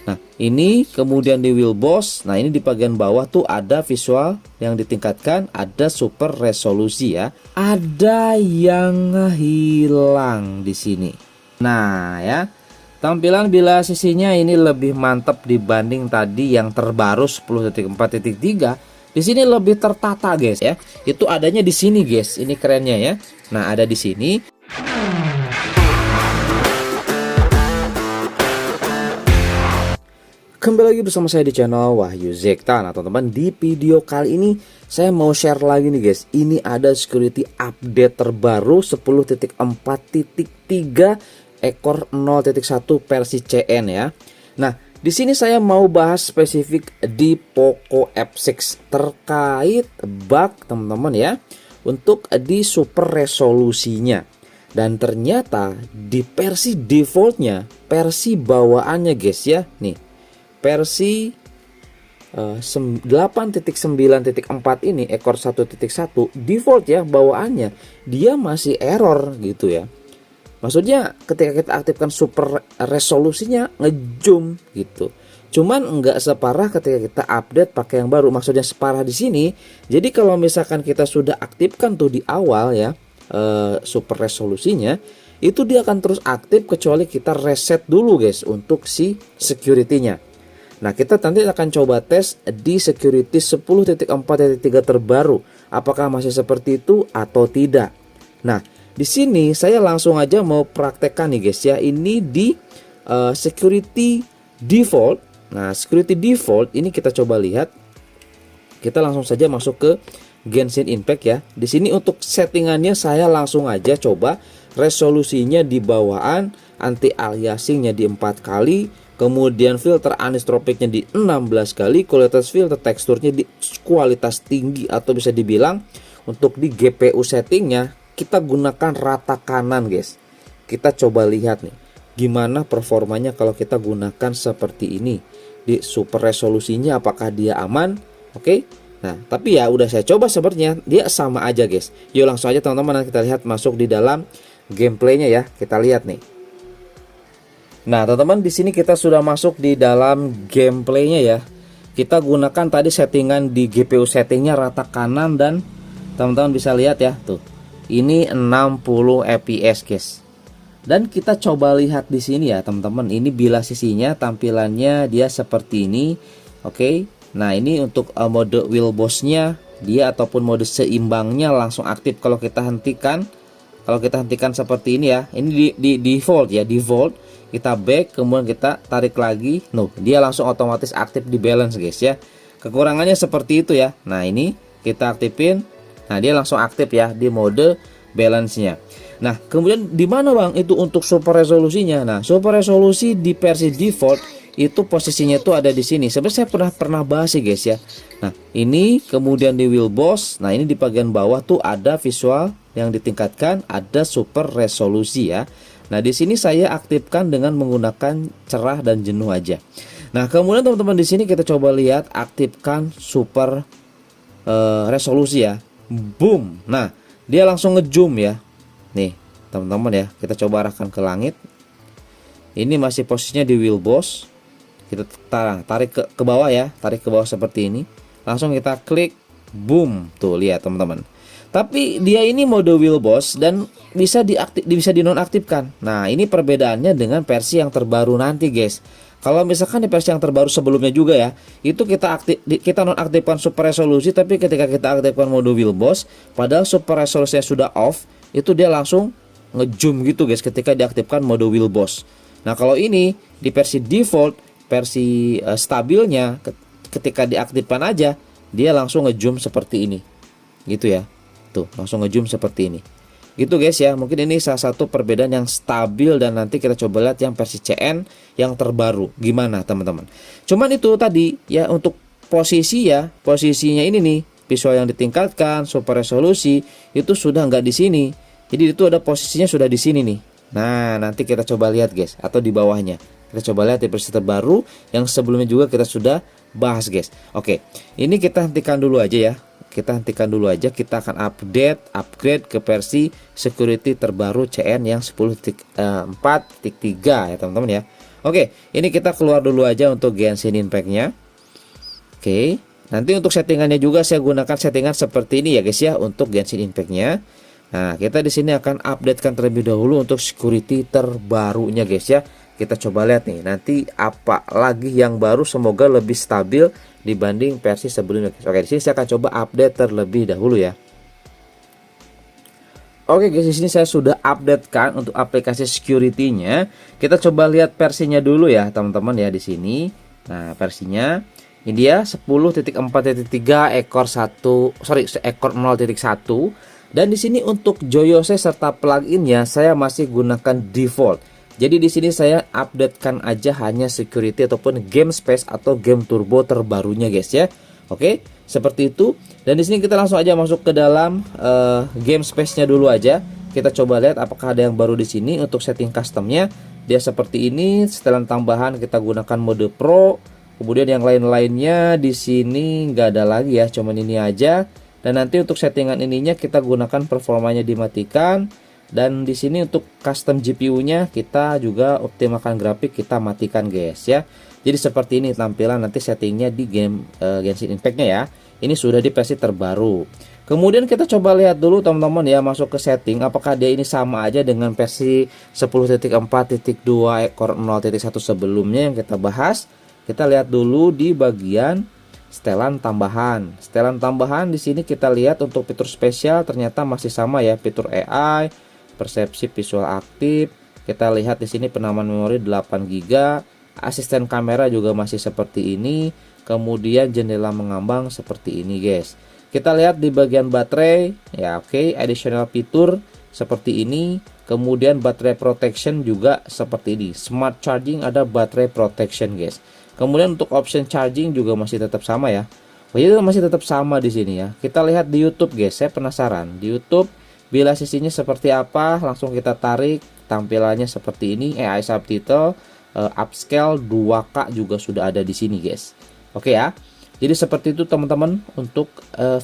Nah, ini kemudian di wheel boss. Nah, ini di bagian bawah tuh ada visual yang ditingkatkan, ada super resolusi ya. Ada yang hilang di sini. Nah, ya. Tampilan bila sisinya ini lebih mantap dibanding tadi yang terbaru 10.4.3. Di sini lebih tertata, guys ya. Itu adanya di sini, guys. Ini kerennya ya. Nah, ada di sini. Kembali lagi bersama saya di channel Wahyu Zekta. Nah teman-teman, di video kali ini saya mau share lagi nih guys. Ini ada security update terbaru 10.4.3 ekor 0.1 versi CN ya. Nah di sini saya mau bahas spesifik di Poco F6 terkait bug teman-teman ya, untuk di super resolusinya. Dan ternyata di versi defaultnya, versi bawaannya guys ya, nih versi 8.9.4 ini ekor 1.1 default ya, bawaannya dia masih error gitu ya. Maksudnya ketika kita aktifkan super resolusinya ngezoom gitu. Cuman nggak separah ketika kita update pakai yang baru. Maksudnya separah di sini. Jadi kalau misalkan kita sudah aktifkan tuh di awal ya super resolusinya, itu dia akan terus aktif kecuali kita reset dulu guys untuk si security-nya. Nah kita nanti akan coba tes di security 10.4.3 terbaru, apakah masih seperti itu atau tidak. Nah di sini saya langsung aja mau praktekkan nih guys ya, ini di security default. Nah security default ini kita coba lihat, kita langsung saja masuk ke Genshin Impact ya. Di sini untuk settingannya saya langsung aja coba resolusinya di bawaan, anti aliasingnya di 4 kali. Kemudian filter anisotropiknya di 16 kali, kualitas filter teksturnya di kualitas tinggi, atau bisa dibilang untuk di GPU settingnya kita gunakan rata kanan guys. Kita coba lihat nih gimana performanya kalau kita gunakan seperti ini di super resolusinya, apakah dia aman. Oke. Nah tapi ya udah saya coba, sepertinya dia sama aja guys. Yuk langsung aja teman-teman kita lihat masuk di dalam gameplaynya ya. Kita lihat nih. Nah teman-teman, di sini kita sudah masuk di dalam gameplaynya ya. Kita gunakan tadi settingan di GPU settingnya rata kanan, dan teman-teman bisa lihat ya tuh, ini 60 fps guys. Dan kita coba lihat di sini ya teman-teman, ini bila sisinya tampilannya dia seperti ini. Oke. Nah ini untuk mode wheel boss-nya dia ataupun mode seimbangnya langsung aktif kalau kita hentikan. Kalau kita hentikan seperti ini ya, ini di default ya, default. Kita back, kemudian kita tarik lagi, dia langsung otomatis aktif di balance guys ya. Kekurangannya seperti itu ya. Nah ini kita aktifin, nah dia langsung aktif ya di mode balance-nya. Nah kemudian di mana bang itu untuk super resolusinya? Nah super resolusi di versi default itu posisinya itu ada di sini. Sebenarnya saya pernah bahas sih guys ya. Nah ini kemudian di wheel boss, nah ini di bagian bawah tuh ada visual yang ditingkatkan, ada super resolusi ya. Nah di sini saya aktifkan dengan menggunakan cerah dan jenuh aja. Nah kemudian teman-teman di sini kita coba lihat aktifkan super resolusi ya. Boom. Nah dia langsung ngezoom ya. Nih teman-teman ya, kita coba arahkan ke langit. Ini masih posisinya di wheel boss. Kita tarik ke bawah ya, tarik ke bawah seperti ini. Langsung kita klik, boom. Tuh lihat teman-teman. Tapi dia ini mode wheel boss dan bisa dinonaktifkan. Nah ini perbedaannya dengan versi yang terbaru nanti guys. Kalau misalkan di versi yang terbaru sebelumnya juga ya, itu kita nonaktifkan super resolusi, tapi ketika kita aktifkan mode wheel boss, padahal super resolusinya sudah off, itu dia langsung ngezoom gitu guys ketika diaktifkan mode wheel boss. Nah kalau ini di versi default, versi stabilnya, ketika diaktifkan aja dia langsung ngezoom seperti ini gitu ya. Tuh langsung ngezoom seperti ini gitu guys ya. Mungkin ini salah satu perbedaan yang stabil, dan nanti kita coba lihat yang versi CN yang terbaru gimana teman-teman. Cuman itu tadi ya untuk posisi ya, posisinya ini nih visual yang ditingkatkan, super resolusi itu sudah nggak di sini. Jadi itu ada posisinya sudah di sini nih. Nah nanti kita coba lihat guys, atau di bawahnya kita coba lihat di versi terbaru yang sebelumnya juga kita sudah bahas guys. Oke, ini kita hentikan dulu aja ya. Kita hentikan dulu aja, kita akan upgrade ke versi security terbaru CN yang 10.4.3 ya teman-teman ya. Oke, ini kita keluar dulu aja untuk Genshin Impact-nya. Oke, nanti untuk settingannya juga saya gunakan settingan seperti ini ya guys ya untuk Genshin Impact-nya. Nah, kita di sini akan updatekan terlebih dahulu untuk security terbarunya guys ya. Kita coba lihat nih, nanti apa lagi yang baru, semoga lebih stabil dibanding versi sebelumnya. Oke, di sini saya akan coba update terlebih dahulu ya. Oke guys, di sini saya sudah updatekan untuk aplikasi security-nya. Kita coba lihat versinya dulu ya, teman-teman ya di sini. Nah, versinya ini dia 10.4.3 ekor 0.1. Dan di sini untuk Joyose serta pluginnya saya masih gunakan default. Jadi di sini saya updatekan aja hanya security ataupun game space atau game turbo terbarunya guys ya. Oke, seperti itu. Dan di sini kita langsung aja masuk ke dalam game space-nya dulu aja. Kita coba lihat apakah ada yang baru di sini. Untuk setting customnya dia seperti ini. Setelan tambahan kita gunakan mode Pro. Kemudian yang lain-lainnya di sini nggak ada lagi ya, cuman ini aja. Dan nanti untuk settingan ininya kita gunakan performanya dimatikan. Dan di sini untuk custom GPU-nya kita juga optimalkan grafik, kita matikan guys ya. Jadi seperti ini tampilan nanti settingnya di game Genshin Impact-nya ya. Ini sudah di versi terbaru. Kemudian kita coba lihat dulu teman-teman ya, masuk ke setting apakah dia ini sama aja dengan versi 10.4.2 ekor 0.1 sebelumnya yang kita bahas. Kita lihat dulu di bagian setelan tambahan. Setelan tambahan di sini kita lihat untuk fitur spesial ternyata masih sama ya, fitur AI, persepsi visual aktif. Kita lihat di sini penamaan memori 8 GB. Asisten kamera juga masih seperti ini. Kemudian jendela mengambang seperti ini guys. Kita lihat di bagian baterai ya, oke, additional fitur seperti ini. Kemudian baterai protection juga seperti ini. Smart charging ada baterai protection guys. Kemudian untuk option charging juga masih tetap sama ya. Jadi masih tetap sama di sini ya. Kita lihat di YouTube guys, saya penasaran di YouTube bila sisinya seperti apa. Langsung kita tarik, tampilannya seperti ini. AI subtitle, upscale 2K juga sudah ada di sini guys. Oke ya. Jadi seperti itu teman-teman untuk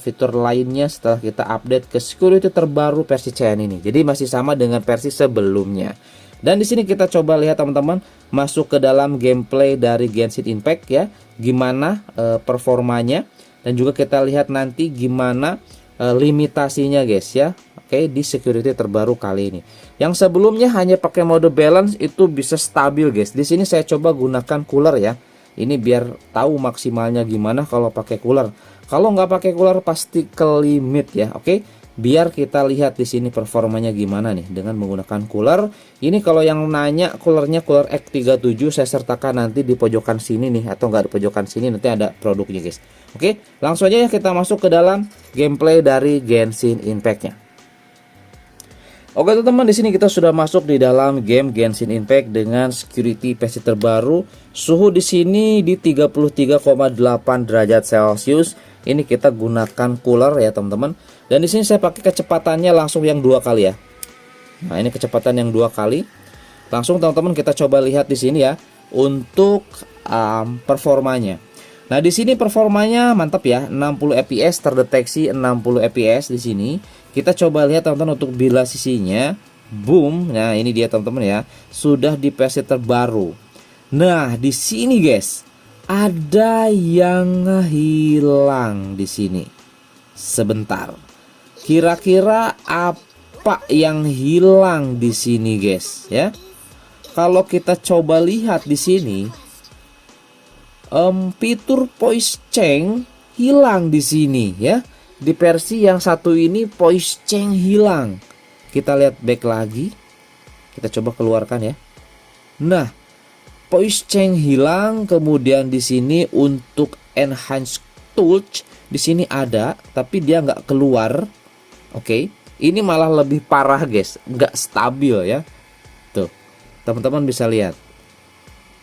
fitur lainnya setelah kita update ke security terbaru versi CN ini. Jadi masih sama dengan versi sebelumnya. Dan di sini kita coba lihat teman-teman masuk ke dalam gameplay dari Genshin Impact ya. Gimana performanya, dan juga kita lihat nanti gimana limitasinya guys ya. Oke, di security terbaru kali ini. Yang sebelumnya hanya pakai mode balance itu bisa stabil guys. Di sini saya coba gunakan cooler ya. Ini biar tahu maksimalnya gimana kalau pakai cooler. Kalau nggak pakai cooler pasti ke limit ya. Oke, biar kita lihat di sini performanya gimana nih dengan menggunakan cooler. Ini kalau yang nanya coolernya cooler X37 saya sertakan nanti di pojokan sini nih, atau nggak di pojokan sini nanti ada produknya guys. Oke, langsung aja ya kita masuk ke dalam gameplay dari Genshin Impact-nya. Oke teman-teman, di sini kita sudah masuk di dalam game Genshin Impact dengan security versi terbaru. Suhu di sini di 33,8 derajat Celcius. Ini kita gunakan cooler ya teman-teman. Dan di sini saya pakai kecepatannya langsung yang 2 kali ya. Nah, ini kecepatan yang 2 kali. Langsung teman-teman kita coba lihat di sini ya untuk performanya. Nah, di sini performanya mantap ya, 60 fps terdeteksi 60 fps di sini. Kita coba lihat teman-teman untuk bila sisinya. Boom. Nah, ini dia teman-teman ya. Sudah di versi terbaru. Nah, di sini guys, ada yang hilang di sini. Sebentar. Kira-kira apa yang hilang di sini guys ya? Kalau kita coba lihat di sini, fitur voice change hilang di sini ya. Di versi yang satu ini voice change hilang. Kita lihat back lagi. Kita coba keluarkan ya. Nah, voice change hilang. Kemudian di sini untuk enhance touch di sini ada, tapi dia nggak keluar. Oke, ini malah lebih parah guys, nggak stabil ya. Tuh, teman-teman bisa lihat.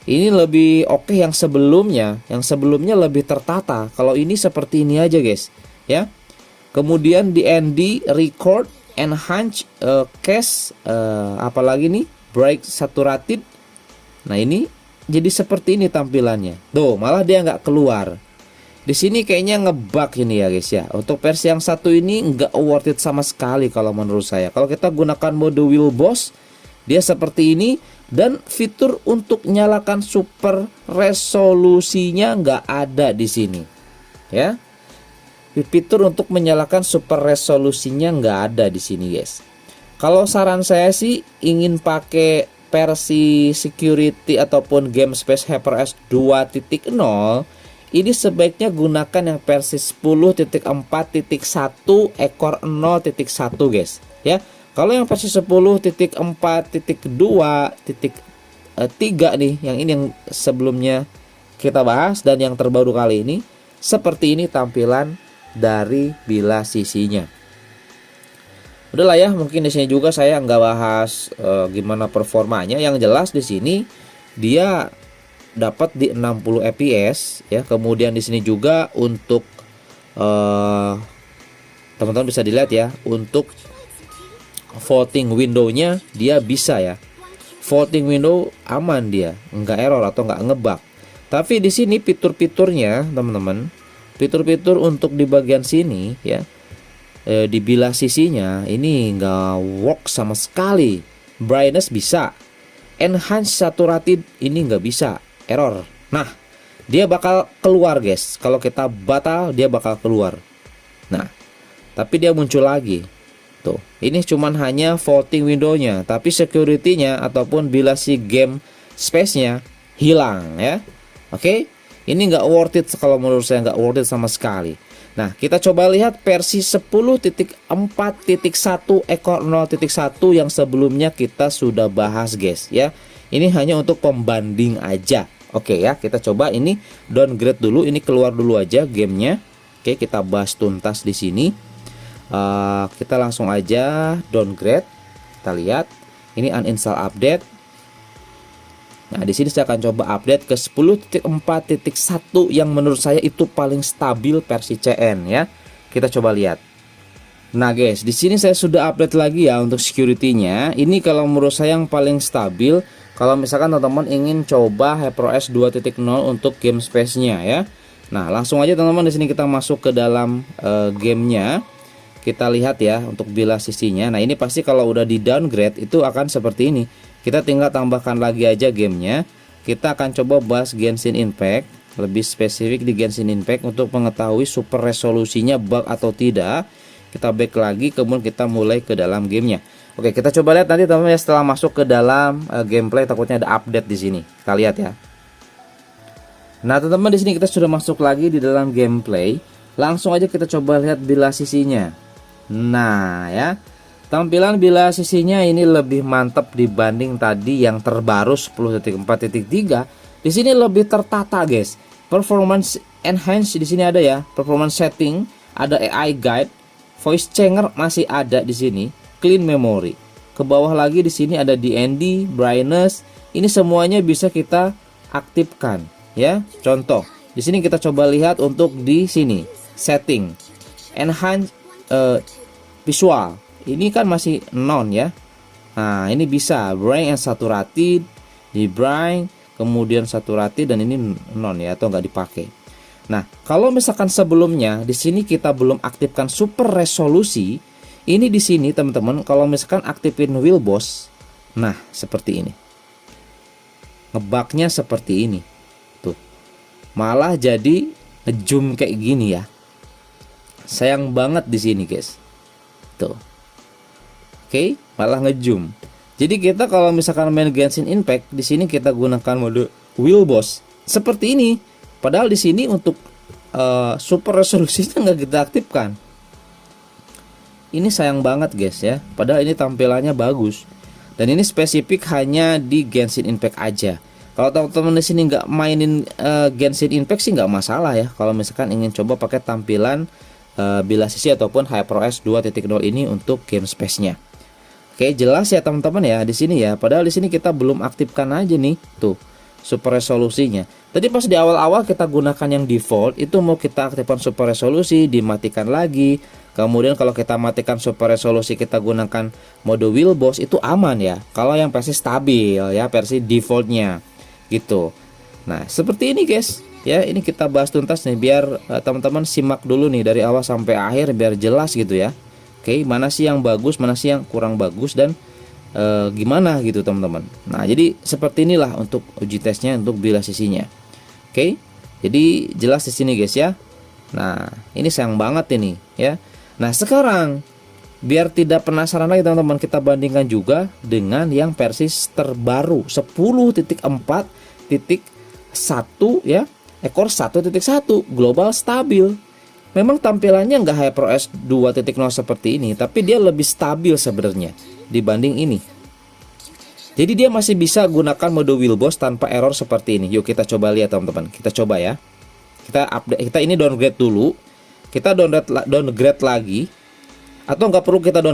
Ini lebih oke yang sebelumnya. Yang sebelumnya lebih tertata. Kalau ini seperti ini aja guys ya. Kemudian di ND record, enhance, cache, apalagi nih break saturated. Nah ini jadi seperti ini tampilannya. Tuh malah dia nggak keluar. Di sini kayaknya ngebug ini ya guys ya. Untuk versi yang satu ini nggak worth it sama sekali kalau menurut saya. Kalau kita gunakan mode wheel boss, dia seperti ini. Dan fitur untuk nyalakan super resolusinya nggak ada di sini, ya. Fitur untuk menyalakan super resolusinya nggak ada di sini, guys. Kalau saran saya sih ingin pakai versi security ataupun game space HyperOS 2.0, ini sebaiknya gunakan yang versi 10.4.1 ekor 0.1, guys, ya. Kalau yang versi 10.4.2.3 nih, yang ini yang sebelumnya kita bahas dan yang terbaru kali ini, seperti ini tampilan dari bilas sisinya. Udahlah ya, mungkin di sini juga saya nggak bahas gimana performanya. Yang jelas di sini dia dapat di 60 fps ya. Kemudian di sini juga untuk teman-teman bisa dilihat ya, untuk voting window-nya dia bisa ya. Voting window aman, dia nggak error atau nggak ngebug. Tapi di sini fitur-fiturnya teman-teman, fitur-fitur untuk di bagian sini ya, di bilas sisinya ini nggak work sama sekali. Brightness bisa, enhance saturated ini nggak bisa, error. Nah, dia bakal keluar, guys. Kalau kita batal dia bakal keluar. Nah, tapi dia muncul lagi. Tuh, ini cuman hanya voting window-nya, tapi security-nya ataupun bilas si game space-nya hilang ya. Oke, ini nggak worth it, kalau menurut saya nggak worth it sama sekali. Nah, kita coba lihat versi 10.4.1 ekor 0.1 yang sebelumnya kita sudah bahas, guys ya. Ini hanya untuk pembanding aja. Oke ya, kita coba ini downgrade dulu, ini keluar dulu aja gamenya. Oke, kita bahas tuntas di sini. Kita langsung aja downgrade. Kita lihat ini uninstall update. Nah, di sini saya akan coba update ke 10.4.1 yang menurut saya itu paling stabil versi CN ya. Kita coba lihat. Nah, guys, di sini saya sudah update lagi ya untuk security-nya. Ini kalau menurut saya yang paling stabil. Kalau misalkan teman-teman ingin coba HyperOS 2.0 untuk game space-nya ya. Nah, langsung aja teman-teman, di sini kita masuk ke dalam gamenya. Kita lihat ya untuk bilas sisinya. Nah, ini pasti kalau udah di downgrade itu akan seperti ini. Kita tinggal tambahkan lagi aja gamenya. Kita akan coba bahas Genshin Impact, lebih spesifik di Genshin Impact untuk mengetahui super resolusinya bug atau tidak. Kita back lagi, kemudian kita mulai ke dalam gamenya. Oke, kita coba lihat nanti teman-teman ya, setelah masuk ke dalam gameplay, takutnya ada update di sini. Kita lihat ya. Nah, teman-teman, di sini kita sudah masuk lagi di dalam gameplay. Langsung aja kita coba lihat bilas sisinya. Nah ya, tampilan bilas sisinya ini lebih mantap dibanding tadi yang terbaru 10.4.3. Di sini lebih tertata, guys. Performance enhance di sini ada ya, performance setting, ada AI guide, voice changer masih ada di sini, clean memory. Ke bawah lagi di sini ada DND, brightness. Ini semuanya bisa kita aktifkan ya. Contoh, di sini kita coba lihat untuk di sini setting enhance visual, ini kan masih non ya. Nah, ini bisa bright and saturated, di bright, kemudian saturated, dan ini non ya, atau nggak dipakai. Nah, kalau misalkan sebelumnya di sini kita belum aktifkan super resolusi, ini di sini teman-teman, kalau misalkan aktifin wheel boss, nah seperti ini, ngebugnya seperti ini, tuh, malah jadi ngezoom kayak gini ya. Sayang banget di sini, guys. Tuh. Oke, malah ngezoom. Jadi kita kalau misalkan main Genshin Impact, di sini kita gunakan mode wheel boss seperti ini. Padahal di sini untuk super resolusinya nggak kita aktifkan. Ini sayang banget, guys ya. Padahal ini tampilannya bagus. Dan ini spesifik hanya di Genshin Impact aja. Kalau teman-teman di sini nggak mainin Genshin Impact sih nggak masalah ya. Kalau misalkan ingin coba pakai tampilan bilas sisi ataupun HyperOS 2.0 ini untuk game space-nya. Oke, jelas ya teman-teman ya di sini ya. Padahal di sini kita belum aktifkan aja nih tuh super resolusinya. Tadi pas di awal-awal kita gunakan yang default, itu mau kita aktifkan super resolusi, dimatikan lagi. Kemudian kalau kita matikan super resolusi, kita gunakan mode wheel boss, itu aman ya. Kalau yang versi stabil ya, versi defaultnya gitu. Nah, seperti ini, guys. Ya, ini kita bahas tuntas nih biar teman-teman simak dulu nih dari awal sampai akhir biar jelas gitu ya. Oke, mana sih yang bagus, mana sih yang kurang bagus, dan gimana gitu teman-teman. Nah, jadi seperti inilah untuk uji tesnya untuk bila sisinya. Oke. Jadi jelas di sini guys ya. Nah, ini sayang banget ini ya. Nah, sekarang biar tidak penasaran lagi teman-teman, kita bandingkan juga dengan yang versi terbaru 10.4.1 ya, ekor 1.1 global stabil. Memang tampilannya nggak HyperOS 2.0 seperti ini, tapi dia lebih stabil sebenarnya dibanding ini. Jadi dia masih bisa gunakan mode Wheelboss tanpa error seperti ini. Yuk kita coba lihat teman-teman. Kita coba ya. Kita update, kita ini downgrade dulu. Kita downgrade lagi. Atau nggak perlu kita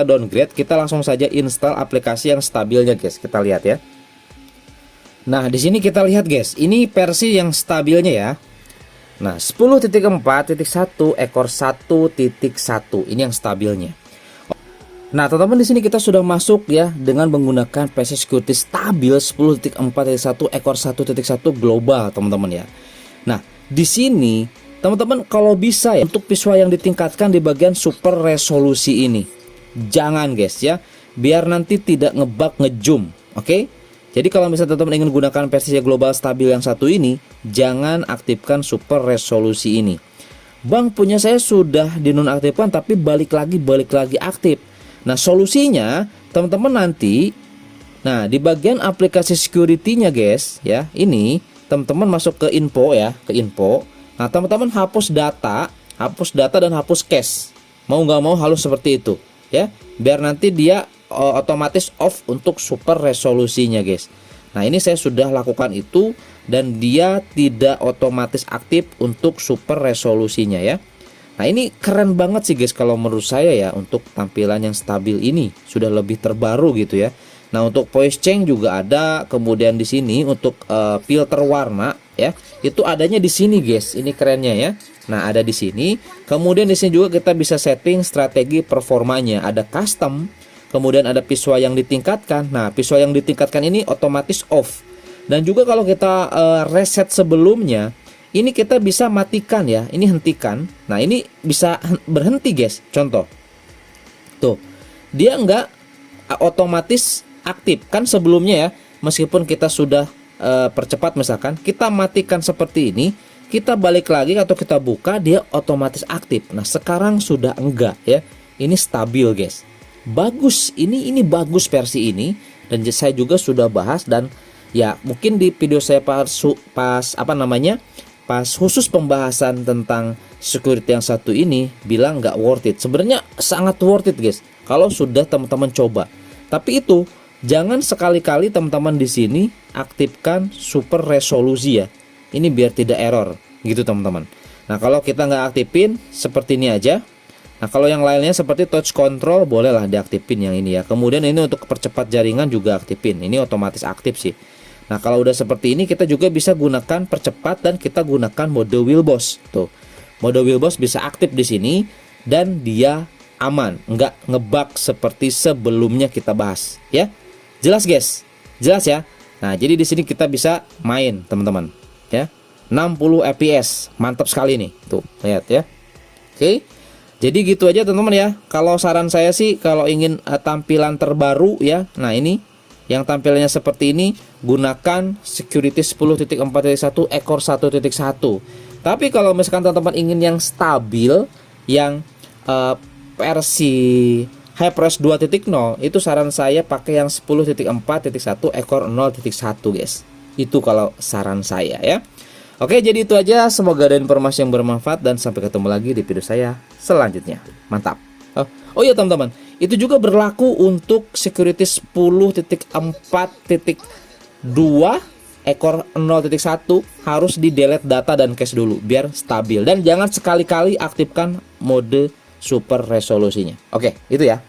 downgrade, kita langsung saja install aplikasi yang stabilnya guys. Kita lihat ya. Nah, di sini kita lihat guys, ini versi yang stabilnya ya. Nah, 10.4.1 ekor 1.1 ini yang stabilnya. Nah, teman-teman, di sini kita sudah masuk ya dengan menggunakan PC Security stabil 10.4.1 ekor 1.1 global, teman-teman ya. Nah, di sini teman-teman kalau bisa ya untuk visual yang ditingkatkan di bagian super resolusi ini. Jangan guys ya, biar nanti tidak ngebug ngezoom. Oke? Jadi kalau misalnya teman-teman ingin gunakan versi global stabil yang satu ini, jangan aktifkan super resolusi ini. Bang, punya saya sudah dinonaktifkan tapi balik lagi aktif. Nah, solusinya teman-teman nanti, nah di bagian aplikasi security-nya guys ya, ini teman-teman masuk ke info ya, ke info. Nah, teman-teman hapus data dan hapus cache. Mau nggak mau harus seperti itu ya, biar nanti dia otomatis off untuk super resolusinya guys. Nah, ini saya sudah lakukan itu dan dia tidak otomatis aktif untuk super resolusinya ya. Nah, ini keren banget sih guys kalau menurut saya ya, untuk tampilan yang stabil ini sudah lebih terbaru gitu ya. Nah, untuk voice change juga ada, kemudian di sini untuk filter warna ya, itu adanya di sini guys. Ini kerennya ya. Nah, ada di sini. Kemudian di sini juga kita bisa setting strategi performanya. Ada custom, kemudian ada visual yang ditingkatkan. Nah, visual yang ditingkatkan ini otomatis off. Dan juga kalau kita reset sebelumnya, ini kita bisa matikan ya. Ini hentikan. Nah, ini bisa berhenti guys. Contoh. Tuh. Dia enggak otomatis aktif kan sebelumnya ya, meskipun kita sudah percepat misalkan, kita matikan seperti ini, kita balik lagi atau kita buka, dia otomatis aktif. Nah, sekarang sudah enggak ya. Ini stabil guys. Bagus, ini bagus versi ini, dan saya juga sudah bahas, dan ya mungkin di video saya pas khusus pembahasan tentang security yang satu ini bilang nggak worth it. Sebenarnya sangat worth it guys kalau sudah teman-teman coba. Tapi itu jangan sekali-kali teman-teman di sini aktifkan super resolusi ya. Ini biar tidak error gitu teman-teman. Nah, kalau kita nggak aktifin seperti ini aja. Nah, kalau yang lainnya seperti touch control bolehlah diaktifin yang ini ya. Kemudian ini untuk percepat jaringan juga aktifin. Ini otomatis aktif sih. Nah, kalau udah seperti ini kita juga bisa gunakan percepat dan kita gunakan mode Wheelboss. Tuh. Mode Wheelboss bisa aktif di sini dan dia aman, nggak ngebug seperti sebelumnya kita bahas ya. Jelas guys? Jelas ya? Nah, jadi di sini kita bisa main teman-teman ya. 60 fps. Mantap sekali nih. Tuh, lihat ya. Oke. Jadi gitu aja teman-teman ya. Kalau saran saya sih kalau ingin tampilan terbaru ya. Nah, ini yang tampilannya seperti ini, gunakan security 10.4.1 ekor 1.1. Tapi kalau misalkan teman-teman ingin yang stabil, yang versi HyperOS 2.0, itu saran saya pakai yang 10.4.1 ekor 0.1 guys. Itu kalau saran saya ya. Oke, jadi itu aja. Semoga ada informasi yang bermanfaat dan sampai ketemu lagi di video saya selanjutnya. Mantap. Oh iya teman-teman, itu juga berlaku untuk security 10.4.2 ekor 0.1, harus di delete data dan cache dulu biar stabil, dan jangan sekali-kali aktifkan mode super resolusinya. Oke, itu ya.